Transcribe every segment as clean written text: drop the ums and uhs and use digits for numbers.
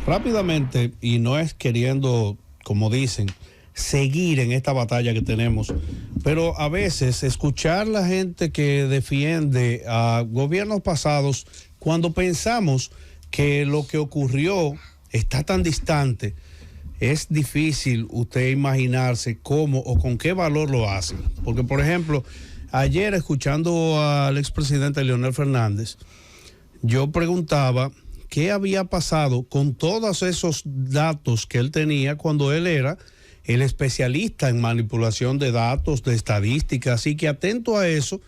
Rápidamente, y no es queriendo, como dicen, seguir en esta batalla que tenemos, pero a veces escuchar la gente que defiende a gobiernos pasados, cuando pensamos que lo que ocurrió está tan distante, es difícil usted imaginarse cómo o con qué valor lo hacen. Porque, por ejemplo, ayer escuchando al expresidente Leonel Fernández, yo preguntaba qué había pasado con todos esos datos que él tenía cuando él era el especialista en manipulación de datos, de estadísticas, y que atento a eso,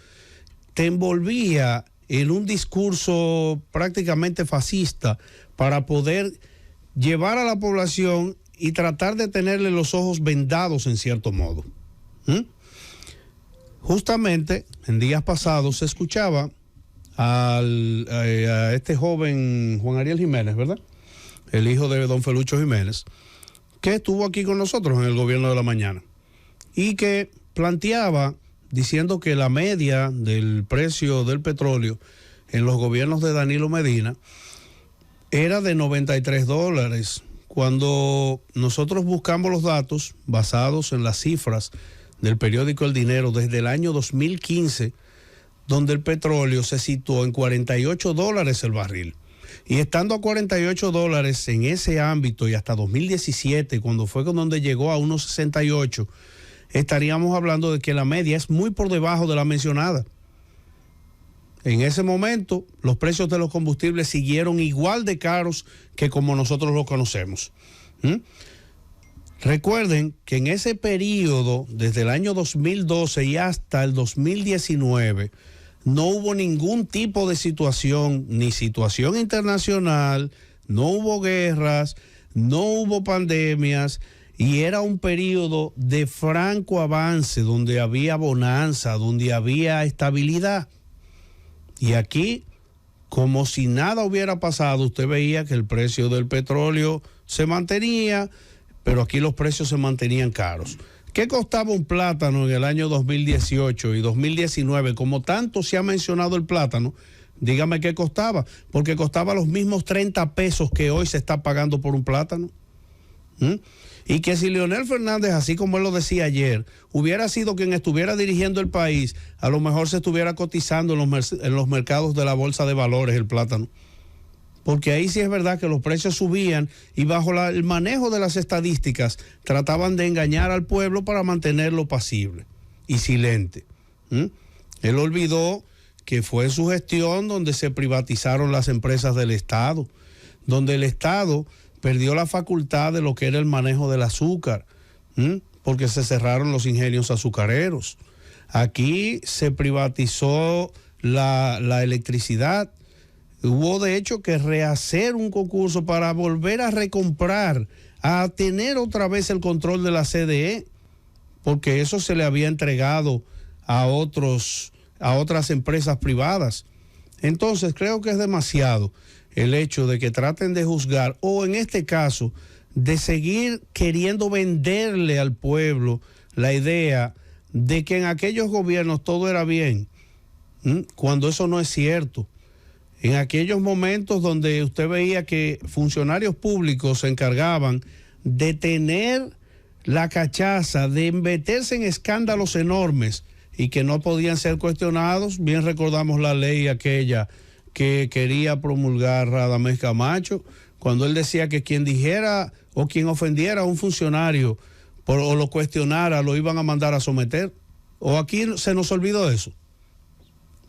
te envolvía en un discurso prácticamente fascista para poder llevar a la población y tratar de tenerle los ojos vendados en cierto modo. Justamente en días pasados se escuchaba a este joven Juan Ariel Jiménez, ¿verdad? El hijo de don Felucho Jiménez, que estuvo aquí con nosotros en el gobierno de la mañana y que planteaba diciendo que la media del precio del petróleo en los gobiernos de Danilo Medina era de $93. Cuando nosotros buscamos los datos basados en las cifras del periódico El Dinero desde el año 2015, donde el petróleo se situó en $48 el barril. Y estando a $48 en ese ámbito y hasta 2017, cuando fue con donde llegó a 1.68, estaríamos hablando de que la media es muy por debajo de la mencionada. En ese momento, los precios de los combustibles siguieron igual de caros que como nosotros los conocemos. Recuerden que en ese periodo, desde el año 2012 y hasta el 2019, no hubo ningún tipo de situación, ni situación internacional, no hubo guerras, no hubo pandemias, y era un periodo de franco avance, donde había bonanza, donde había estabilidad. Y aquí, como si nada hubiera pasado, usted veía que el precio del petróleo se mantenía, pero aquí los precios se mantenían caros. ¿Qué costaba un plátano en el año 2018 y 2019? Como tanto se ha mencionado el plátano, dígame qué costaba, porque costaba los mismos 30 pesos que hoy se está pagando por un plátano. Y que si Leonel Fernández, así como él lo decía ayer, hubiera sido quien estuviera dirigiendo el país, a lo mejor se estuviera cotizando en los mercados de la bolsa de valores el plátano. Porque ahí sí es verdad que los precios subían y bajo el manejo de las estadísticas trataban de engañar al pueblo para mantenerlo pasible y silente. Él olvidó que fue su gestión donde se privatizaron las empresas del Estado, donde el Estado perdió la facultad de lo que era el manejo del azúcar, porque se cerraron los ingenios azucareros. Aquí se privatizó la electricidad. Hubo de hecho que rehacer un concurso para volver a recomprar, a tener otra vez el control de la CDE, porque eso se le había entregado a otras empresas privadas. Entonces creo que es demasiado el hecho de que traten de juzgar, o en este caso, de seguir queriendo venderle al pueblo la idea de que en aquellos gobiernos todo era bien, cuando eso no es cierto. En aquellos momentos donde usted veía que funcionarios públicos se encargaban de tener la cachaza, de meterse en escándalos enormes y que no podían ser cuestionados, bien recordamos la ley aquella que quería promulgar Radamés Camacho, cuando él decía que quien dijera o quien ofendiera a un funcionario o lo cuestionara, lo iban a mandar a someter. ¿O aquí se nos olvidó eso?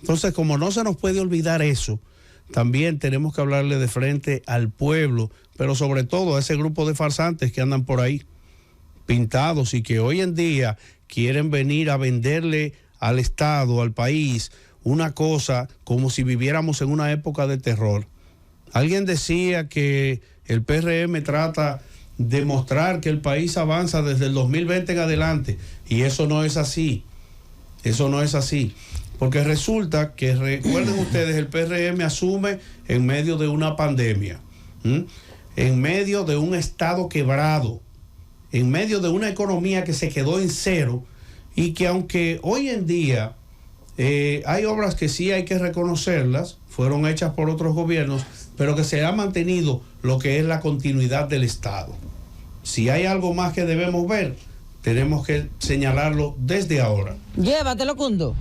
Entonces, como no se nos puede olvidar eso, también tenemos que hablarle de frente al pueblo, pero sobre todo a ese grupo de farsantes que andan por ahí, pintados, y que hoy en día quieren venir a venderle al Estado, al país, una cosa como si viviéramos en una época de terror. Alguien decía que el PRM trata de mostrar que el país avanza desde el 2020 en adelante, y eso no es así. Eso no es así. Porque resulta que, recuerden ustedes, el PRM asume en medio de una pandemia, en medio de un Estado quebrado, en medio de una economía que se quedó en cero, y que aunque hoy en día Hay obras que sí hay que reconocerlas, fueron hechas por otros gobiernos, pero que se ha mantenido lo que es la continuidad del Estado. Si hay algo más que debemos ver, tenemos que señalarlo desde ahora. Llévatelo, Cundo.